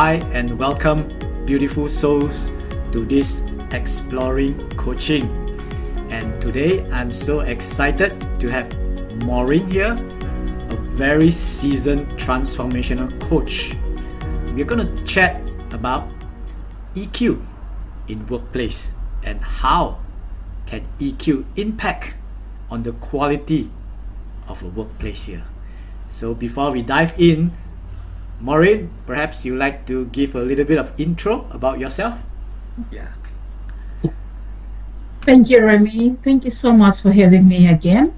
Hi and welcome, beautiful souls, to this Exploring Coaching. And today I'm so excited to have Maureen here, a very seasoned transformational coach. We're going to chat about EQ in workplace and how can EQ impact on the quality of a workplace here. So before we dive in, Maureen, perhaps you'd like to give a little bit of intro about yourself? Yeah. Thank you, Rehmiee. Thank you so much for having me again.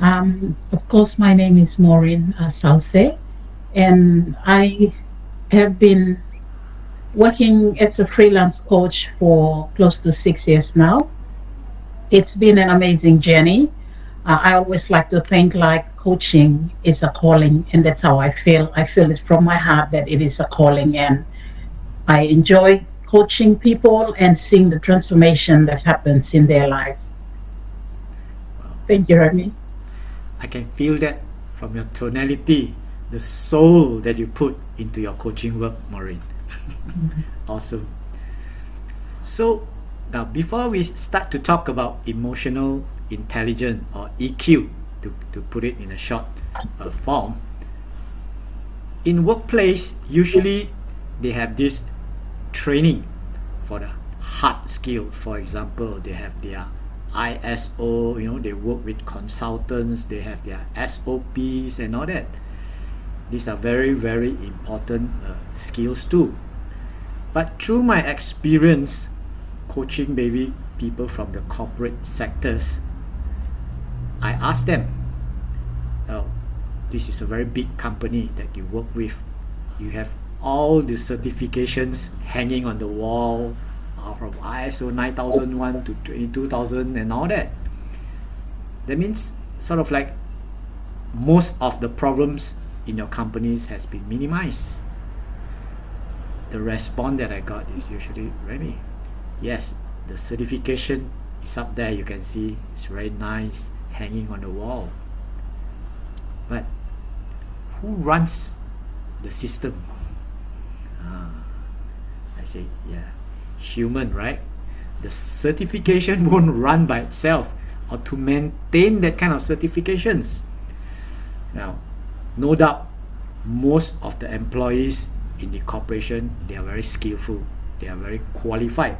Of course, my name is Maureen Salse, and I have been working as a freelance coach for close to 6 years now. It's been an amazing journey. I always like to think like coaching is a calling, and that's how I feel. I feel it from my heart that it is a calling, and I enjoy coaching people and seeing the transformation that happens in their life. Wow. Thank you, Rehmiee. I can feel that from your tonality, the soul that you put into your coaching work, Maureen. Awesome. So now before we start to talk about emotional intelligence or EQ, to put it in a short form, in workplace usually they have this training for the hard skill. For example, they have their ISO, they work with consultants, they have their SOPs and all that. These are very, very important skills too. But through my experience coaching maybe people from the corporate sectors, I ask them, oh, this is a very big company that you work with. You have all the certifications hanging on the wall from ISO 9001 to 22000 and all that. That means sort of like most of the problems in your companies has been minimized. The response that I got is usually, Rehmiee, yes, the certification is up there, you can see it's very nice hanging on the wall, but who runs the system? I say, yeah, human, right? The certification won't run by itself, or to maintain that kind of certifications. Now, no doubt, most of the employees in the corporation, they are very skillful, they are very qualified,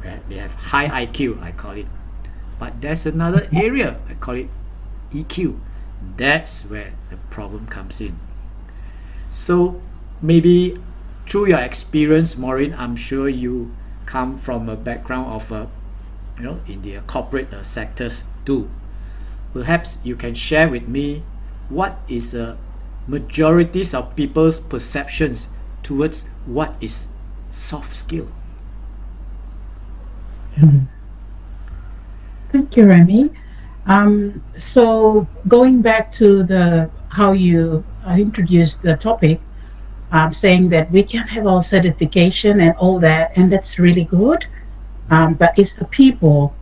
right? They have high IQ, I call it. But there's another area, I call it EQ. That's where the problem comes in. So maybe through your experience, Maureen, I'm sure you come from a background of in the corporate sectors too. Perhaps you can share with me what is majorities of people's perceptions towards what is soft skill. Thank you, Rehmiee. So going back to the how you introduced the topic, saying that we can have our certification and all that, and that's really good. But it's the people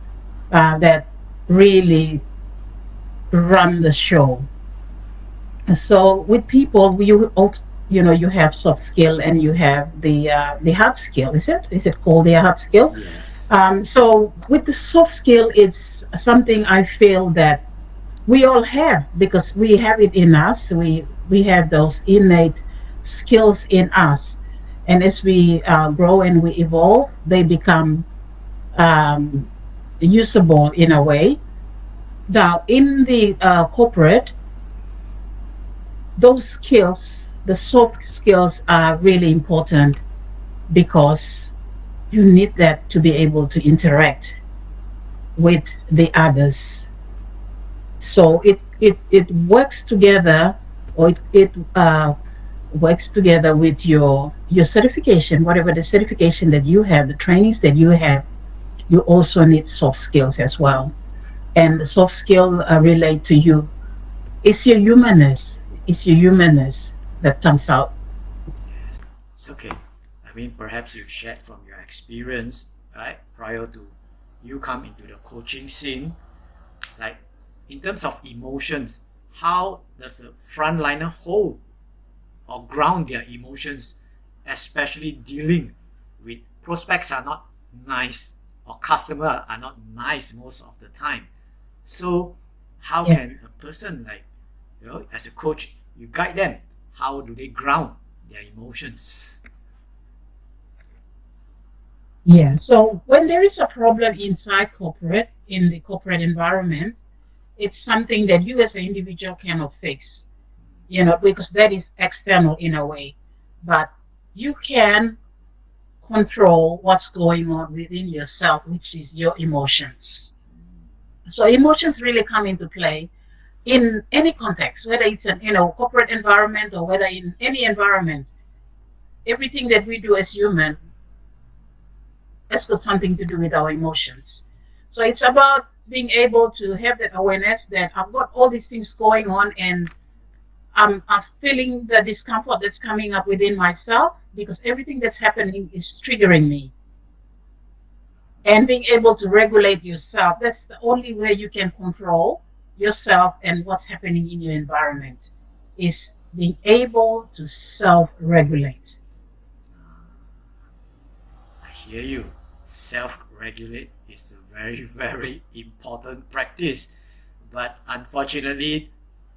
that really run the show. So with people, you also, you have soft skill and you have the hard skill. Is it called the hard skill? Yes. So with the soft skill, it's something I feel that we all have because we have it in us. We have those innate skills in us, and as we grow and we evolve, they become um, usable in a way. Now, in the corporate, those skills, the soft skills, are really important because you need that to be able to interact with the others. So it works together, or it works together with your certification, whatever the certification that you have, the trainings that you have. You also need soft skills as well, and the soft skill relate to you. It's your humanness. It's your humanness that comes out. It's okay. I mean, perhaps you shared from your experience, right, prior to you come into the coaching scene, like in terms of emotions, how does a frontliner hold or ground their emotions especially dealing with prospects are not nice or customers are not nice most of the time. So how Yeah. can a person like, as a coach, you guide them? How do they ground their emotions? Yeah. So when there is a problem inside corporate, in the corporate environment, it's something that you as an individual cannot fix, because that is external in a way. But you can control what's going on within yourself, which is your emotions. So emotions really come into play in any context, whether it's an corporate environment or whether in any environment. Everything that we do as human has got something to do with our emotions. So it's about being able to have that awareness that I've got all these things going on, and I'm feeling the discomfort that's coming up within myself because everything that's happening is triggering me. And being able to regulate yourself, that's the only way you can control yourself and what's happening in your environment, is being able to self-regulate. I hear you. Self-regulate is a very, very important practice. But unfortunately,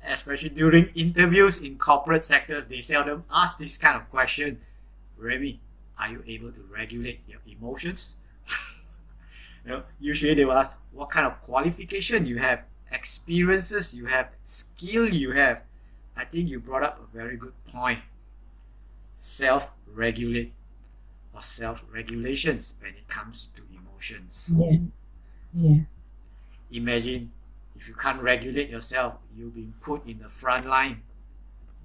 especially during interviews in corporate sectors, they seldom ask this kind of question. Rehmiee, are you able to regulate your emotions? Usually they will ask what kind of qualification you have, experiences you have, skill you have. I think you brought up a very good point. Self-regulate or self-regulations when it comes to emotions. Yeah, yeah, Imagine if you can't regulate yourself, you've been put in the front line.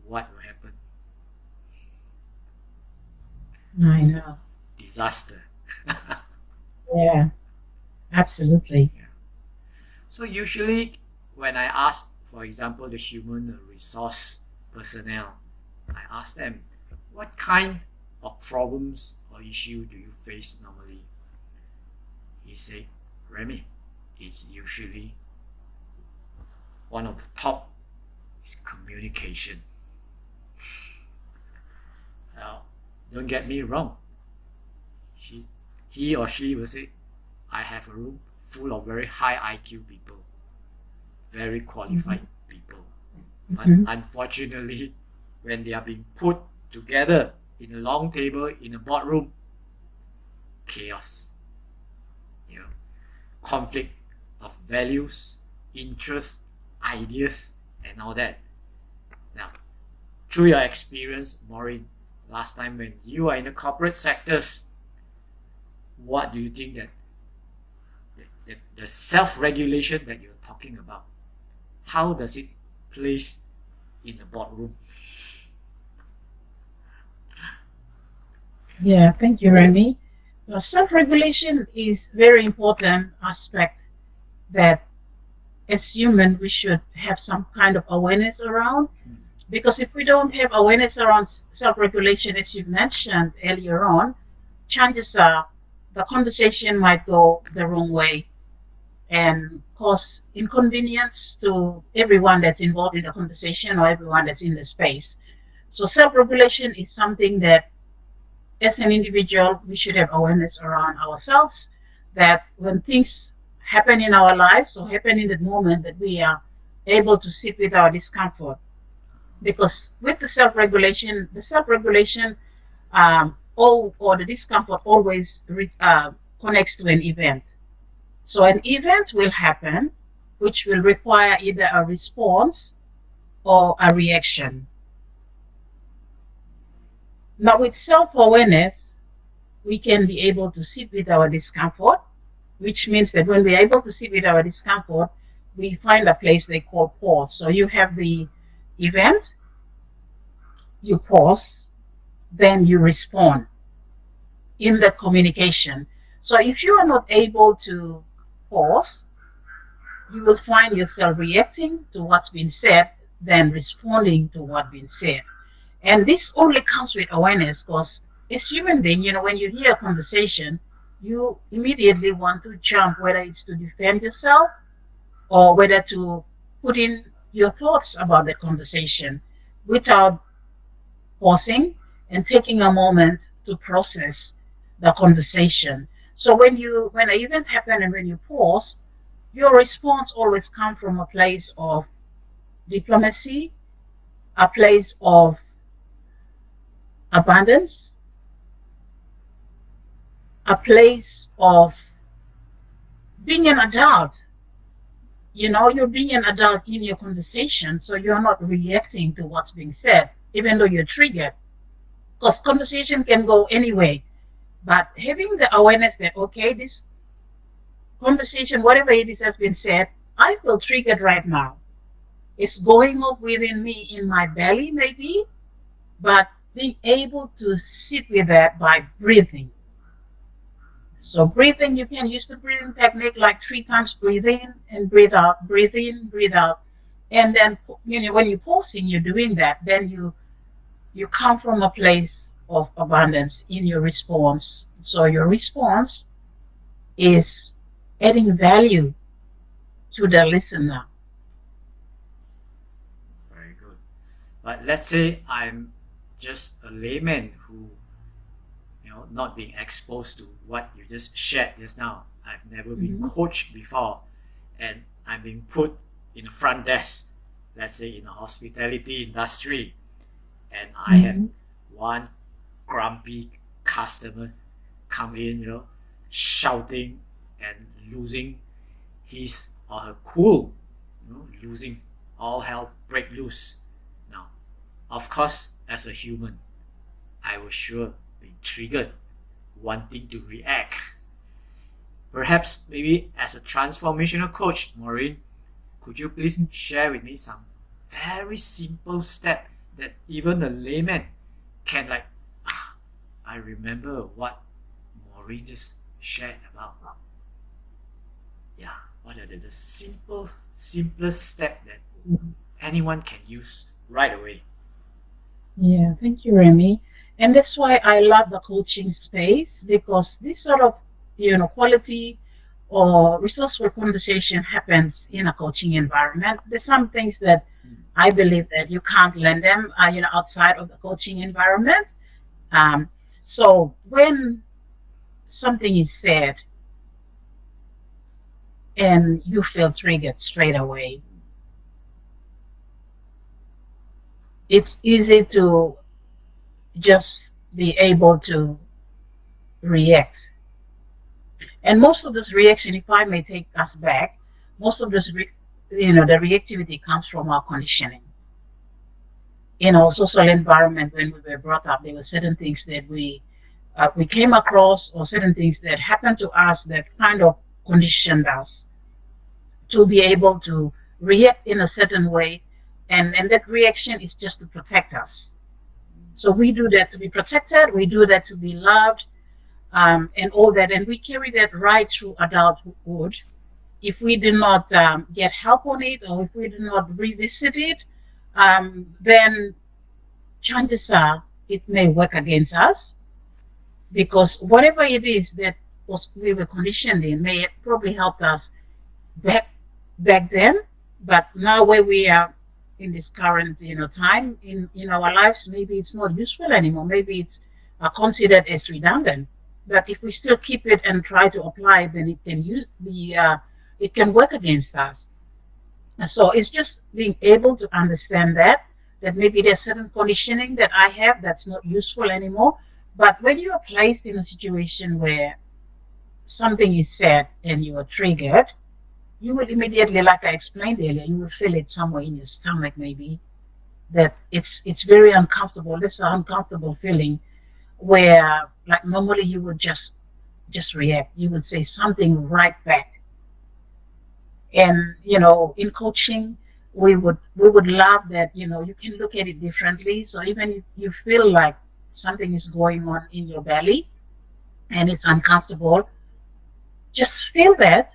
What will happen? I know. Disaster. Yeah, absolutely. So usually when I ask, for example, the human resource personnel, I ask them, what kind of problems or issue do you face normally? He said, Rehmiee, it's usually one of the top is communication. Now, don't get me wrong. He or she will say, I have a room full of very high IQ people, very qualified people. But unfortunately, when they are being put together in a long table in a boardroom, chaos. Conflict of values, interests, ideas, and all that. Now, through your experience, Maureen, last time when you are in the corporate sectors, what do you think that the self-regulation that you're talking about, how does it place in the boardroom? Yeah, thank you, Rehmiee. Self-regulation is very important aspect that as human we should have some kind of awareness around, because if we don't have awareness around self-regulation, as you mentioned earlier on, chances are the conversation might go the wrong way and cause inconvenience to everyone that's involved in the conversation or everyone that's in the space. So self-regulation is something that as an individual we should have awareness around ourselves, that when things happen in our lives or happen in the moment, that we are able to sit with our discomfort. Because with the self-regulation, all or the discomfort always connects to an event. So an event will happen which will require either a response or a reaction. Now with self-awareness, we can be able to sit with our discomfort, which means that when we're able to sit with our discomfort, we find a place they call pause. So you have the event, you pause, then you respond in the communication. So if you are not able to pause, you will find yourself reacting to what's been said, then responding to what's been said. And this only comes with awareness, because as human being, when you hear a conversation, you immediately want to jump, whether it's to defend yourself or whether to put in your thoughts about the conversation without pausing and taking a moment to process the conversation. So when an event happens and when you pause, your response always comes from a place of diplomacy, a place of abundance, a place of being an adult. You're being an adult in your conversation, so you're not reacting to what's being said, even though you're triggered. Because conversation can go anyway. But having the awareness that, okay, this conversation, whatever it is has been said, I feel triggered right now. It's going up within me, in my belly maybe, but being able to sit with that by breathing. So breathing, you can use the breathing technique like 3 times breathe in and breathe out, breathe in, breathe out. And then, when you're pausing, you're doing that, then you come from a place of abundance in your response. So your response is adding value to the listener. Very good. But let's say I'm just a layman who, not being exposed to what you just shared just now. I've never been coached before, and I'm being put in the front desk, let's say in the hospitality industry, and I have one grumpy customer come in, shouting and losing his or her cool, losing all hell break loose. Now, of course, as a human, I will sure be triggered, wanting to react. Perhaps maybe as a transformational coach, Maureen, could you please share with me some very simple step that even a layman can I remember what Maureen just shared about. Yeah, what are the simplest step that anyone can use right away? Yeah, thank you, Rehmiee. And that's why I love the coaching space, because this sort of, quality or resourceful conversation happens in a coaching environment. There's some things that I believe that you can't learn them, outside of the coaching environment. So when something is said and you feel triggered straight away, it's easy to just be able to react. And most of this reaction, if I may take us back, most of this, the reactivity comes from our conditioning. In our social environment, when we were brought up, there were certain things that we came across, or certain things that happened to us that kind of conditioned us to be able to react in a certain way. And that reaction is just to protect us. So we do that to be protected, we do that to be loved, and all that. And we carry that right through adulthood. If we do not get help on it, or if we do not revisit it, then chances are it may work against us, because whatever it is that we were conditioned in may have probably helped us back then, but now where we are in this current time in our lives, maybe it's not useful anymore. Maybe it's considered as redundant. But if we still keep it and try to apply it, then it can work against us. So it's just being able to understand that maybe there's certain conditioning that I have that's not useful anymore. But when you are placed in a situation where something is said and you are triggered, you will immediately, like I explained earlier, you will feel it somewhere in your stomach maybe, that it's very uncomfortable. This uncomfortable feeling where, like, normally you would just react. You would say something right back. And in coaching, we would love that you can look at it differently. So even if you feel like something is going on in your belly and it's uncomfortable, just feel that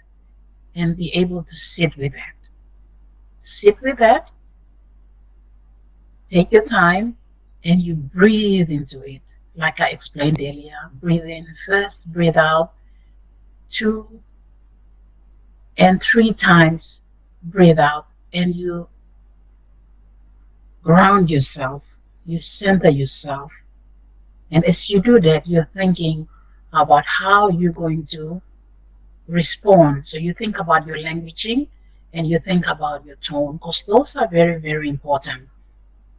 and be able to sit with that. Sit with that. Take your time and you breathe into it. Like I explained earlier, breathe in first, breathe out 2 and 3 times, breathe out, and you ground yourself, you center yourself, And as you do that, you're thinking about how you're going to respond. So you think about your languaging and you think about your tone, because those are very, very important.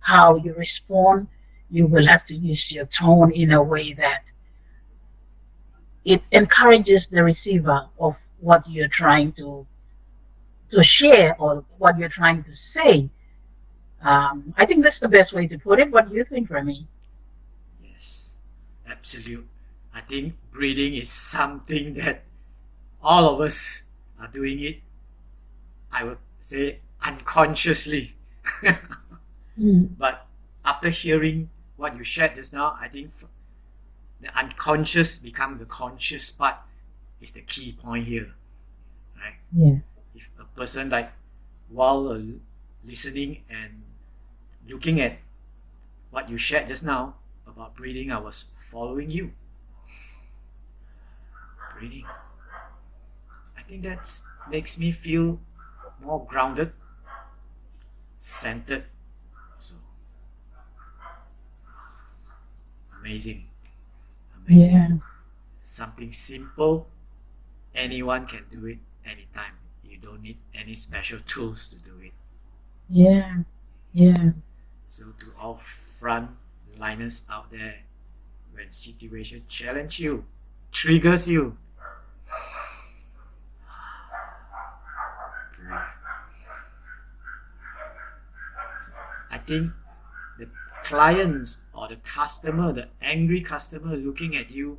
How you respond, you will have to use your tone in a way that it encourages the receiver of what you're trying to share or what you're trying to say. I think that's the best way to put it. What do you think, Rehmiee? Yes, absolute. I think breathing is something that all of us are doing it, I would say unconsciously. Mm. But after hearing what you shared just now, I think the unconscious become the conscious part is the key point here, right? Yeah. If a person like while listening and looking at what you shared just now about breathing, I was following you. Breathing. I think that makes me feel more grounded, centered. So amazing. Amazing. Yeah. Something simple. Anyone can do it anytime. You don't need any special tools to do it. Yeah. Yeah. So to all frontliners out there, when situation challenge you, triggers you, breathe. I think the clients or the customer, the angry customer looking at you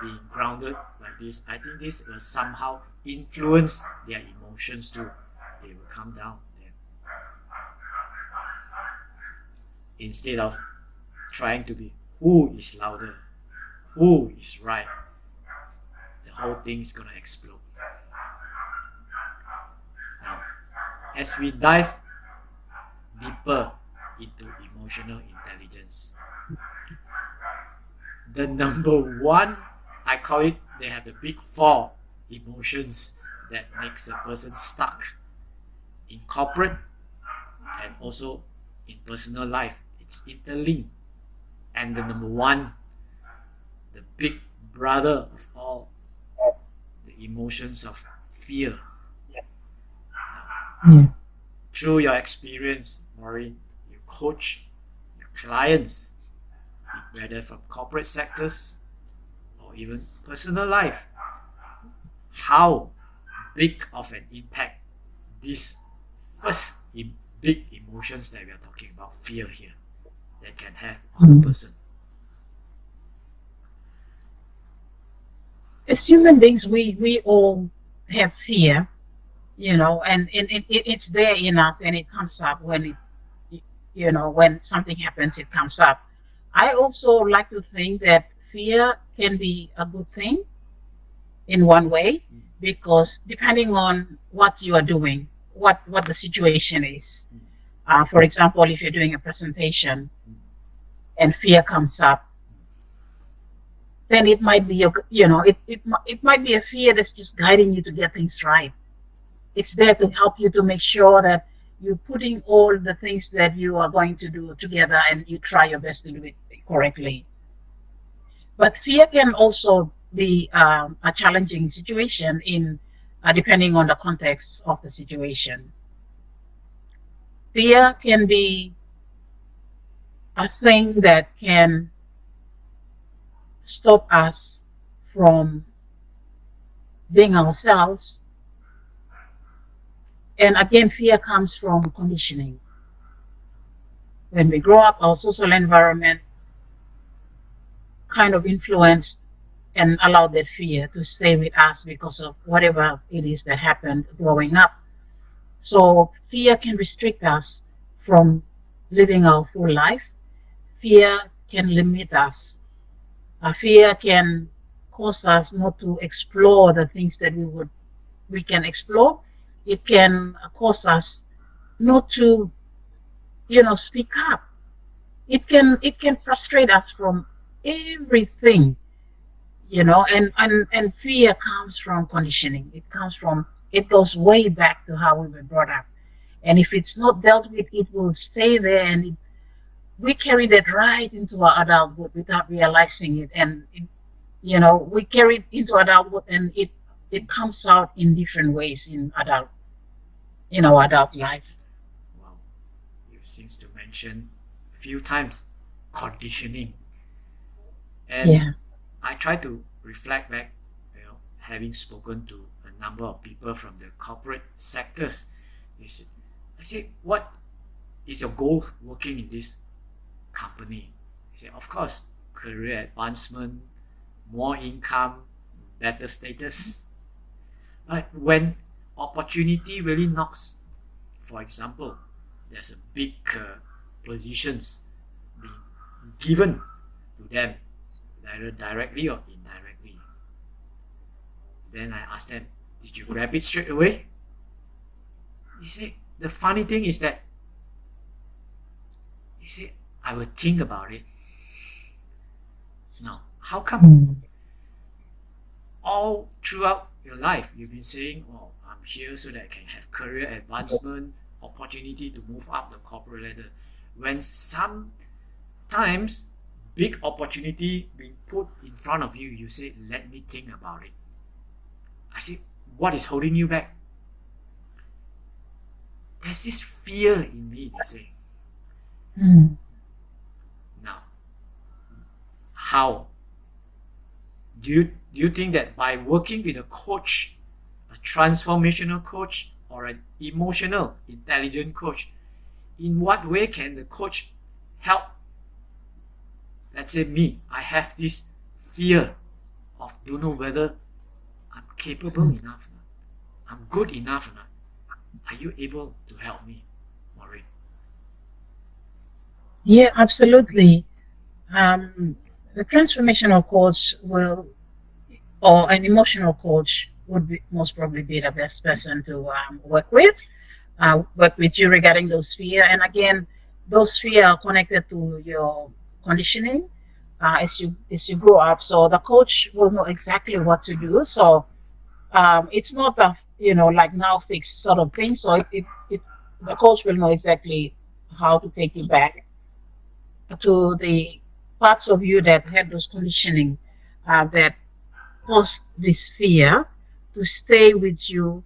being grounded like this, I think this will somehow influence their emotions too. They will calm down then. Instead of trying to be who is louder, who is right, the whole thing is gonna explode. Now, as we dive deeper into emotional intelligence, the number one, I call it, they have the big four emotions that makes a person stuck in corporate and also in personal life. It's interlinked. And the number one, the big brother of all, the emotions of fear. Yeah. Through your experience, Maureen, you coach your clients, whether from corporate sectors or even personal life. How big of an impact this first big emotions that we are talking about, fear here, that can have on a person. As human beings, we all have fear, and it's there in us, and it comes up when when something happens, it comes up. I also like to think that fear can be a good thing in one way, because depending on what you are doing, what the situation is. For example, if you're doing a presentation and fear comes up, then it might be it might be a fear that's just guiding you to get things right. It's there to help you to make sure that you're putting all the things that you are going to do together and you try your best to do it correctly. But fear can also be a challenging situation in depending on the context of the situation. Fear can be a thing that can stop us from being ourselves. And again, fear comes from conditioning. When we grow up, our social environment kind of influenced and allowed that fear to stay with us because of whatever it is that happened growing up. So fear can restrict us from living our full life. Fear can limit us. Fear can cause us not to explore the things that we can explore. It can cause us not to, speak up. It can frustrate us from everything, and fear comes from conditioning. It goes way back to how we were brought up. And if it's not dealt with, it will stay there, and we carry that right into our adulthood without realizing it, and we carry it into adulthood, and it comes out in different ways in our adult life. Wow, you seems to mention a few times conditioning, and Yeah. I try to reflect back, having spoken to a number of people from the corporate sectors. I say, what is your goal working in this company? They say, of course, career advancement, more income, better status. But when opportunity really knocks, for example, there's a big positions being given to them, either directly or indirectly. Then I ask them, did you grab it straight away? They say, the funny thing is that they say, I will think about it. Now, how come Mm. all throughout your life you've been saying, oh, I'm here so that I can have career advancement, opportunity to move up the corporate ladder, when sometimes big opportunity being put in front of you, you say, let me think about it. I say, what is holding you back? There's this fear in me, they say. Mm. Now, how do you think that by working with a coach, a transformational coach, or an emotional intelligent coach, in what way can the coach help? Let's say me, I have this fear of don't know whether I'm capable enough or not, I'm good enough or not. Are you able to help me, Maureen? Yeah, absolutely. The transformational coach will, or an emotional coach would be most probably be the best person to work with you regarding those fear. And again, those fear are connected to your conditioning as you grow up. So the coach will know exactly what to do. So it's not a like now fixed sort of thing. So it the coach will know exactly how to take you back to the parts of you that had those conditioning that caused this fear to stay with you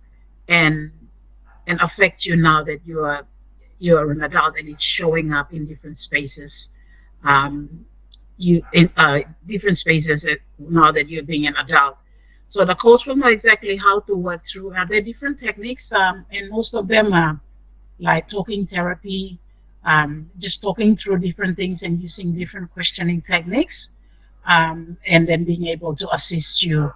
and affect you now that you're an adult and it's showing up in different spaces. Um, you in different spaces now that you're being an adult. So the coach will know exactly how to work through. There are different techniques, and most of them are like talking therapy, just talking through different things and using different questioning techniques, and then being able to assist you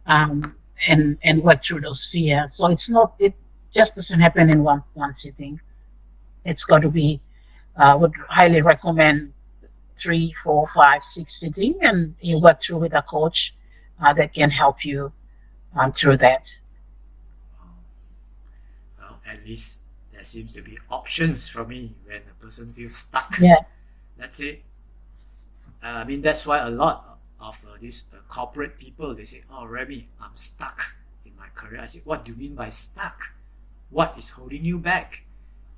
um, and work through those fears. So it just doesn't happen in one sitting. It's got to be. Would highly recommend 3, 4, 5, 6 sitting, and you work through with a coach that can help you through that. Well, at least there seems to be options for me when a person feels stuck. Yeah. That's it. I mean, that's why a lot of these corporate people, they say, oh, Rehmiee, I'm stuck in my career. I say, what do you mean by stuck? What is holding you back?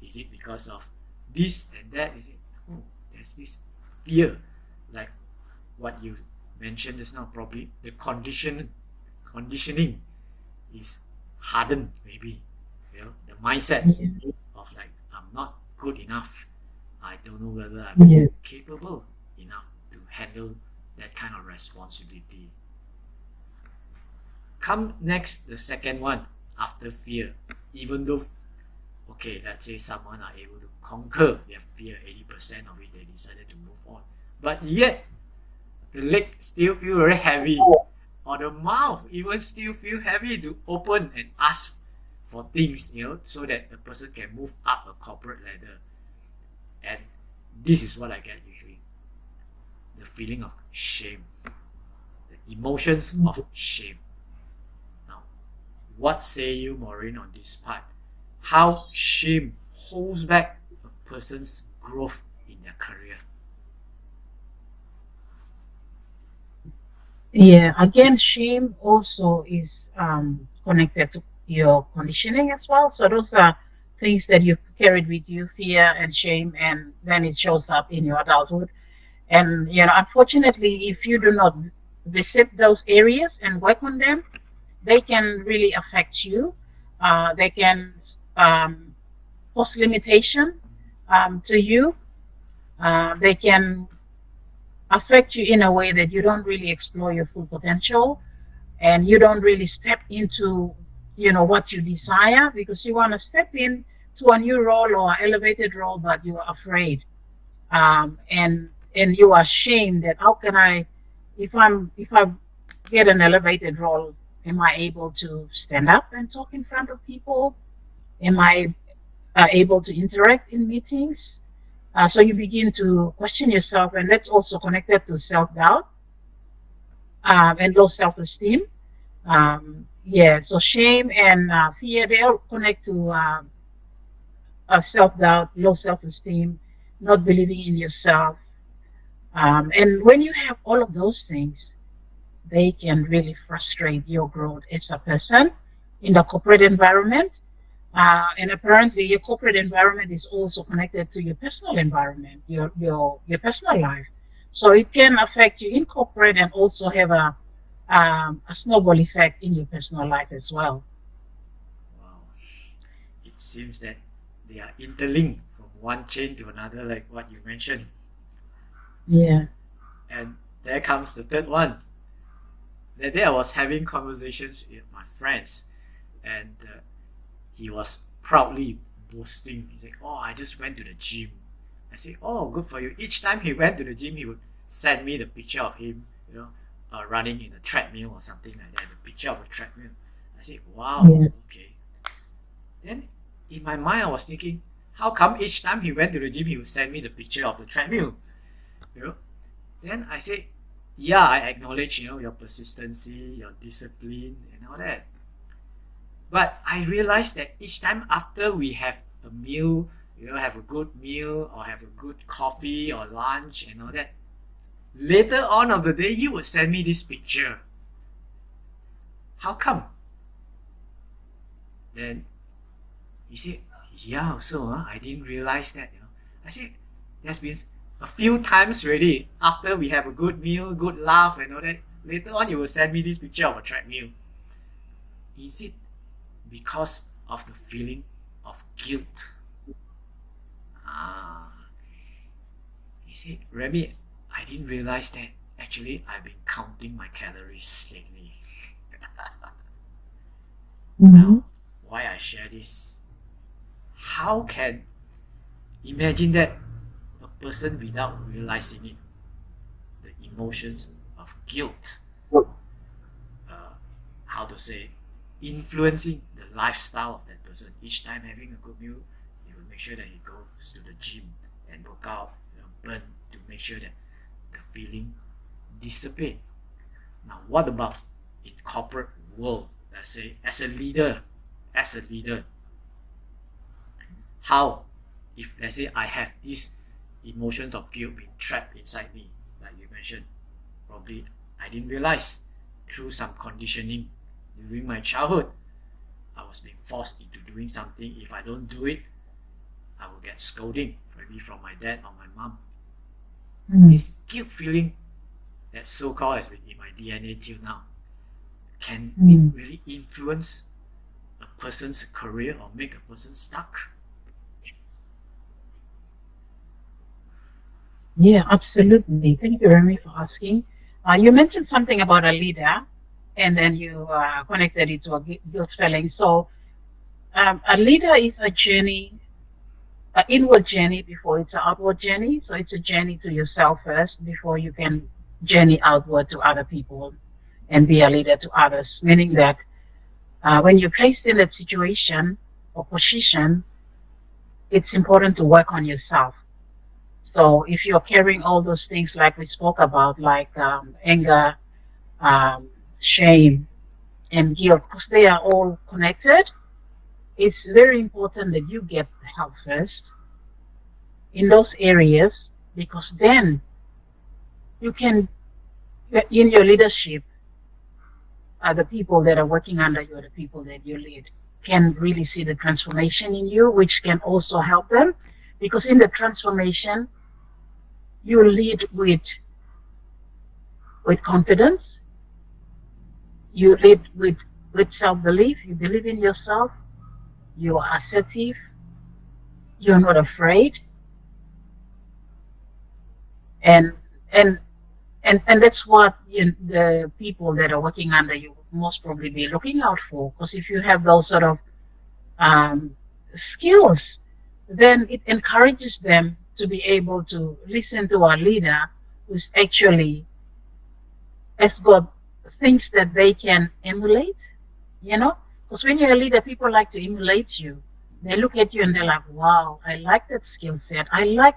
Is it because of this and that? Is it, oh, there's this fear, like what you mentioned just now, probably the conditioning is hardened, maybe, the mindset Yeah. of like, I'm not good enough, I don't know whether I'm Yeah. capable enough to handle that kind of responsibility. Come next, the second one, after fear. Even though, okay, let's say someone are able to conquer their fear, 80% of it, they decided to move on. But yet, the leg still feel very heavy, or the mouth even still feel heavy to open and ask for things, so that the person can move up a corporate ladder. And this is what I get usually: the feeling of shame, the emotions of shame. Now, what say you, Maureen, on this part? How shame holds back a person's growth in their career? Yeah. Again, shame also is connected to your conditioning as well. So those are things that you carried with you, fear and shame, and then it shows up in your adulthood. And unfortunately, if you do not visit those areas and work on them, they can really affect you. They can cause limitation to you. They can affect you in a way that you don't really explore your full potential, and you don't really step into what you desire, because you want to step in to a new role or elevated role, but you are afraid, and you are ashamed that how can I, if I get an elevated role, am I able to stand up and talk in front of people? Am I able to interact in meetings? So you begin to question yourself, and that's also connected to self-doubt and low self-esteem. Yeah, so shame and fear, they all connect to self-doubt, low self-esteem, not believing in yourself. And when you have all of those things, they can really frustrate your growth as a person in the corporate environment. And apparently, your corporate environment is also connected to your personal environment, your personal life. So it can affect you in corporate and also have a snowball effect in your personal life as well. Wow. It seems that they are interlinked from one chain to another, like what you mentioned. Yeah. And there comes the third one. That day I was having conversations with my friends, and he was proudly boasting. He said, "Oh, I just went to the gym." I said, "Oh, good for you." Each time he went to the gym, he would send me the picture of him, running in a treadmill or something like that. The picture of a treadmill. I said, "Wow, Yeah. okay." Then in my mind, I was thinking, how come each time he went to the gym, he would send me the picture of the treadmill? Then I said, yeah, I acknowledge, your persistency, your discipline, and all that. But I realized that each time after we have a meal, have a good meal or have a good coffee or lunch and all that, later on of the day, you would send me this picture. How come? Then he said, yeah, so I didn't realize that. I said, there's been a few times already. After we have a good meal, good laugh and all that, later on you will send me this picture of a treadmill. Is it because of the feeling of guilt? He said, Rehmiee, I didn't realize that. Actually, I've been counting my calories lately. Now, why I share this? How can, imagine that a person without realizing it, the emotions of guilt, how to say, influencing the lifestyle of that person. Each time having a good meal, he will make sure that he goes to the gym and work out, burn to make sure that the feeling dissipate. Now, what about in corporate world? Let's say as a leader, how, if let's say I have these emotions of guilt being trapped inside me, like you mentioned, probably I didn't realize through some conditioning during my childhood, I was being forced into doing something. If I don't do it, I will get scolding, maybe from my dad or my mom. This guilt feeling that so-called has been in my DNA till now, can it really influence a person's career or make a person stuck? Yeah, absolutely. Thank you, Rehmiee, for asking. You mentioned something about a leader, and then you connected it to a guilt feeling. So, a leader is a journey, an inward journey before it's an outward journey. So, it's a journey to yourself first before you can journey outward to other people and be a leader to others. Meaning that when you're placed in that situation or position, it's important to work on yourself. So if you're carrying all those things like we spoke about, like anger, shame, and guilt, because they are all connected, it's very important that you get help first in those areas, because then you can, in your leadership, the people that are working under you are the people that you lead. can really see the transformation in you, which can also help them, because in the transformation you lead with confidence, you lead with self-belief, you believe in yourself, you are assertive, you're not afraid, and and and that's what the people that are working under you most probably be looking out for. Because if you have those sort of um, skills, then it encourages them to be able to listen to our leader who's actually has got things that they can emulate, you know? Because when you're a leader, people like to emulate you. They look at you and they're like, wow, I like that skill set. I like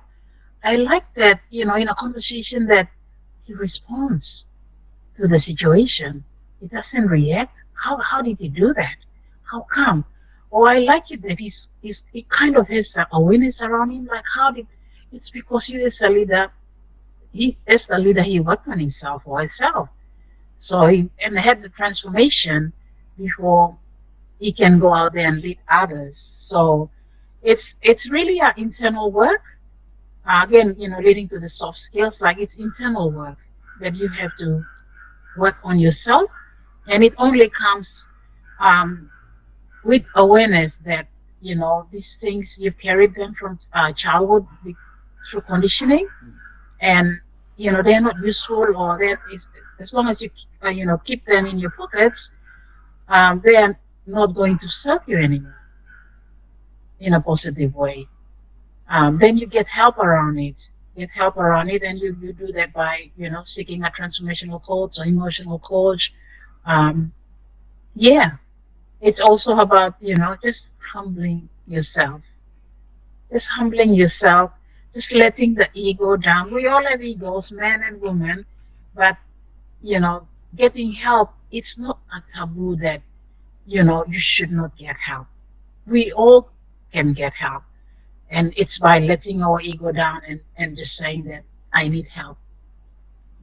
that, in a conversation that he responds to the situation. He doesn't react. How did he do that? How come? Or I like it that he kind of has awareness around him. Like how did it's because you as a leader he worked on himself or herself. So he and had the transformation before he can go out there and lead others. So it's really an internal work. Again, leading to the soft skills, like it's internal work that you have to work on yourself, and it only comes um, with awareness that these things you've carried them from childhood through conditioning, and they're not useful, or as long as you keep them in your pockets, they are not going to serve you anymore in a positive way. Then you get help around it. And you do that by seeking a transformational coach or emotional coach. Um, yeah, it's also about just humbling yourself, just letting the ego down. We all have egos, men and women, but you know, getting help. It's not a taboo that you should not get help. We all can get help. And it's by letting our ego down and just saying that I need help.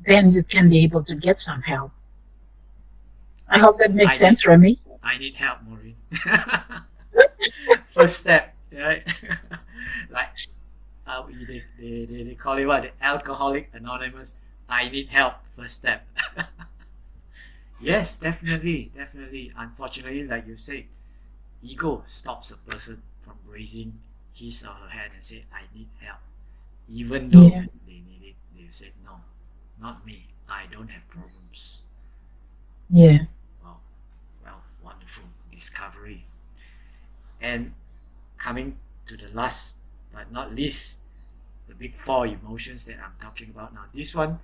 Then you can be able to get some help. I hope that makes sense, Rehmiee. I need help, Maureen. First step, right? Like they call it what? The Alcoholic Anonymous. I need help. First step. Yes, definitely. Unfortunately, like you said, ego stops a person from raising his or her hand and say, I need help. Even though Yeah. they need it, they say, no, not me. I don't have problems. Yeah. Well, wonderful discovery. And coming to the last but not least, the big four emotions that I'm talking about now. This one,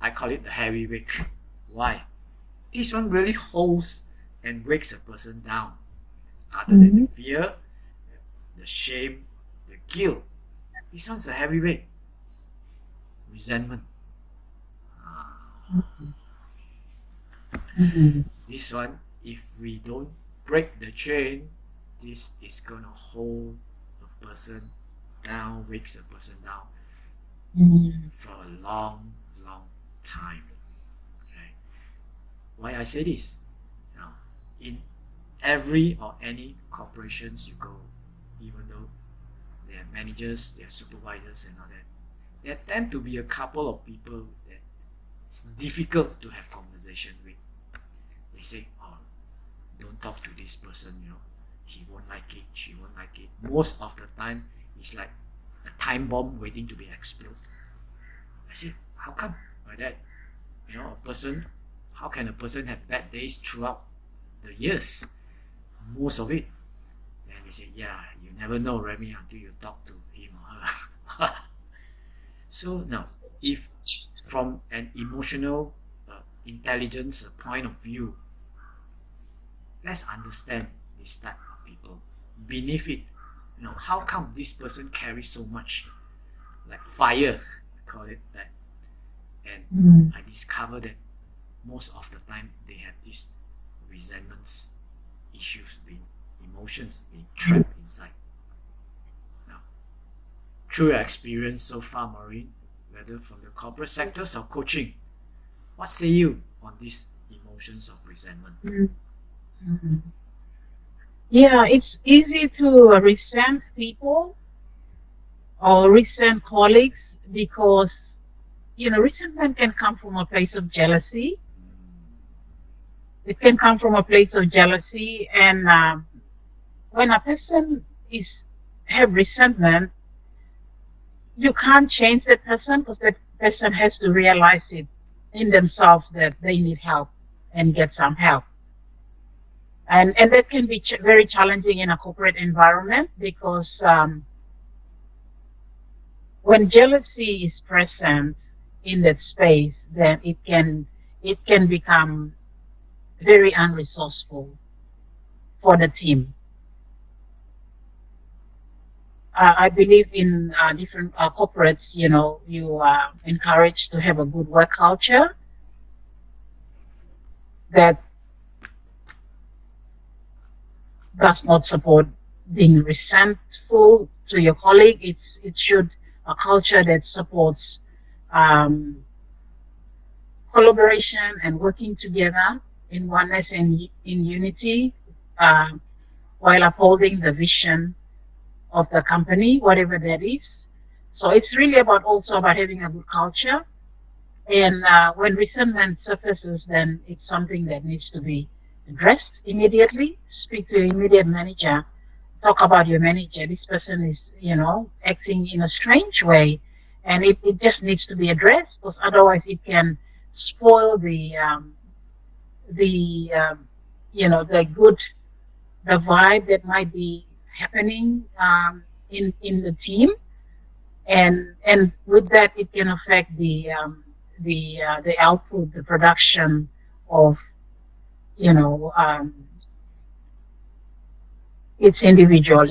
I call it the heavy wake. Why? This one really holds and wakes a person down. Other than the fear, the shame, the guilt. This one's a heavy weight. Resentment. Mhm. This one, if we don't break the chain, this is gonna hold a person down, wakes a person down Mhm. for a long, long time. Okay? Why I say this? Now, in every or any corporations you go, even though they are managers, they are supervisors and all that, there tend to be a couple of people that it's difficult to have conversation with. They say, oh, don't talk to this person, he won't like it, she won't like it. Most of the time, it's like a time bomb waiting to be exploded. I say, how come like that? How can a person have bad days throughout the years? Most of it. Then they say, yeah, you never know, Rehmiee, until you talk to him or her. So now, if from an emotional intelligence point of view, let's understand this type of people. Beneath it, how come this person carries so much like fire, I call it that. And Mhm. I discover that most of the time they have these resentments, issues, emotions being trapped inside. Now, through your experience so far, Maureen, whether from the corporate sectors or coaching, what say you on these emotions of resentment? Mhm. Mhm. Yeah, it's easy to resent people or resent colleagues because, resentment can come from a place of jealousy. It can come from a place of jealousy, and when a person is have resentment, you can't change that person because that person has to realize it in themselves that they need help and get some help. And that can be very challenging in a corporate environment because when jealousy is present in that space, then it can become very unresourceful for the team. I believe in different corporates. You are encouraged to have a good work culture that does not support being resentful to your colleague. It should a culture that supports um, collaboration and working together in oneness and in unity, uh, while upholding the vision of the company, whatever that is. So it's really about also about having a good culture. And when resentment surfaces, then it's something that needs to be addressed immediately. Speak to your immediate manager. Talk about your manager. This person is, acting in a strange way, and it just needs to be addressed because otherwise it can spoil the the good the vibe that might be happening in the team, and with that it can affect the output, the production of you know um, its individual.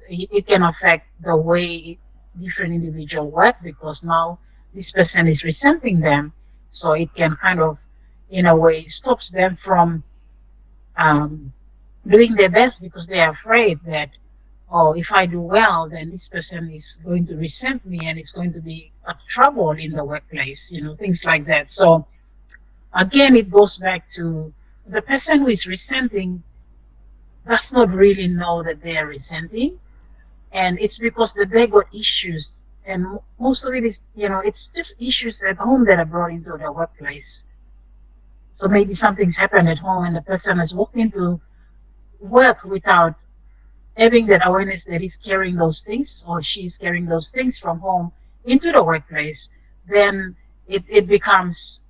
It can affect the way different individual work because now this person is resenting them, so it can kind of in a way stops them from um, doing their best because they are afraid that, oh, if I do well, then this person is going to resent me and it's going to be a trouble in the workplace, things like that. So again, it goes back to the person who is resenting does not really know that they are resenting. And it's because that they got issues. And most of it is, it's just issues at home that are brought into the workplace. So maybe something's happened at home and the person has walked into work without having that awareness that he's carrying those things or she's carrying those things from home into the workplace. Then it becomes,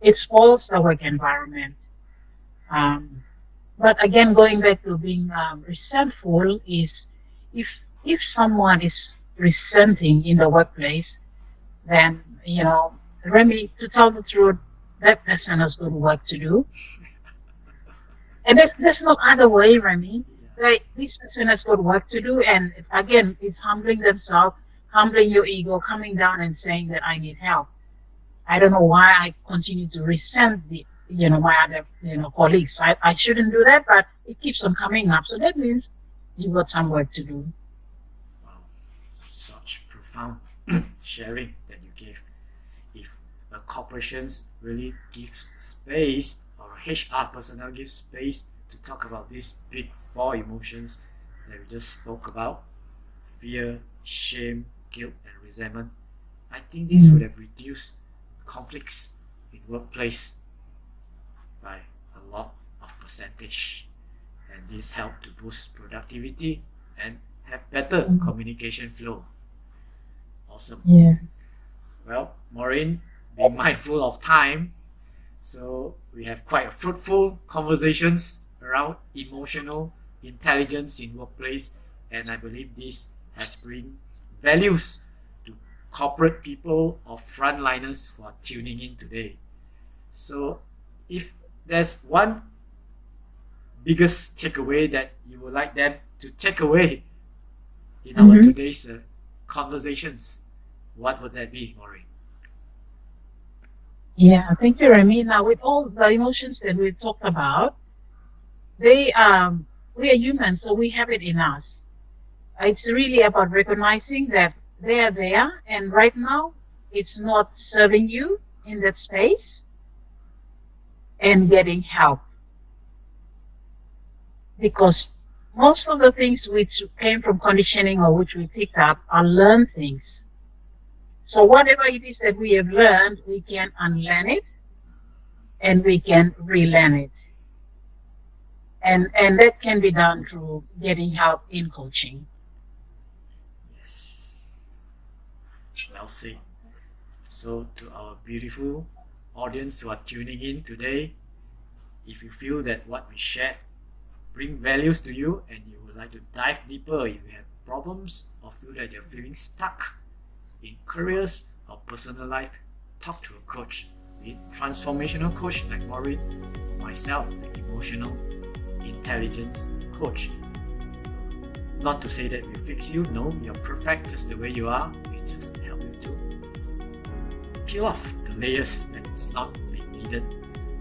it spoils the work environment. Um, but again, going back to being resentful is if someone is resenting in the workplace, then Rehmiee, to tell the truth, that person has good work to do, and there's no other way, Rehmiee. Like this person has got work to do, and again, it's humbling themselves, humbling your ego, coming down and saying that I need help. I don't know why I continue to resent my other colleagues. I shouldn't do that, but it keeps on coming up. So that means you've got some work to do. Wow, such profound sharing that you gave. If a corporations really gives space, or HR personnel gives space to talk about these big four emotions that we just spoke about: fear, shame, guilt, and resentment, I think this would have reduced conflicts in workplace by a lot of percentage, and this helped to boost productivity and have better communication flow. Awesome. Yeah. Well, Maureen, be mindful of time. So we have quite a fruitful conversations around emotional intelligence in workplace, and I believe this has bring values to corporate people or frontliners who are tuning in today. So if there's one biggest takeaway that you would like them to take away in our today's conversations, what would that be, Maureen? Yeah, thank you, Rehmiee. Now, with all the emotions that we've talked about, they we are human, so we have it in us. It's really about recognizing that they are there, and right now it's not serving you in that space, and getting help. Because most of the things which came from conditioning or which we picked up are learned things. So whatever it is that we have learned, we can unlearn it and we can relearn it. And that can be done through getting help in coaching. Yes. Well said. So to our beautiful audience who are tuning in today, if you feel that what we shared bring values to you and you would like to dive deeper, if you have problems or feel that you're feeling stuck in careers or personal life, talk to a coach, be it transformational coach like Maureen, or myself, an emotional intelligence coach. Not to say that we fix you, no, you're perfect just the way you are. We just help you to peel off the layers that's not being needed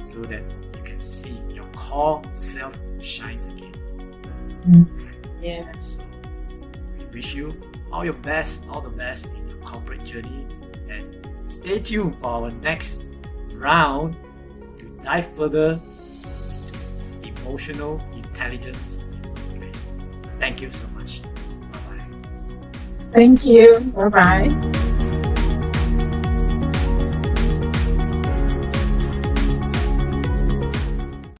so that you can see your core self shines again. Yeah. So we wish you all the best in your corporate journey, and stay tuned for our next round to dive further into emotional intelligence in the workplace. Thank you so much. Bye bye. Thank you. Bye bye.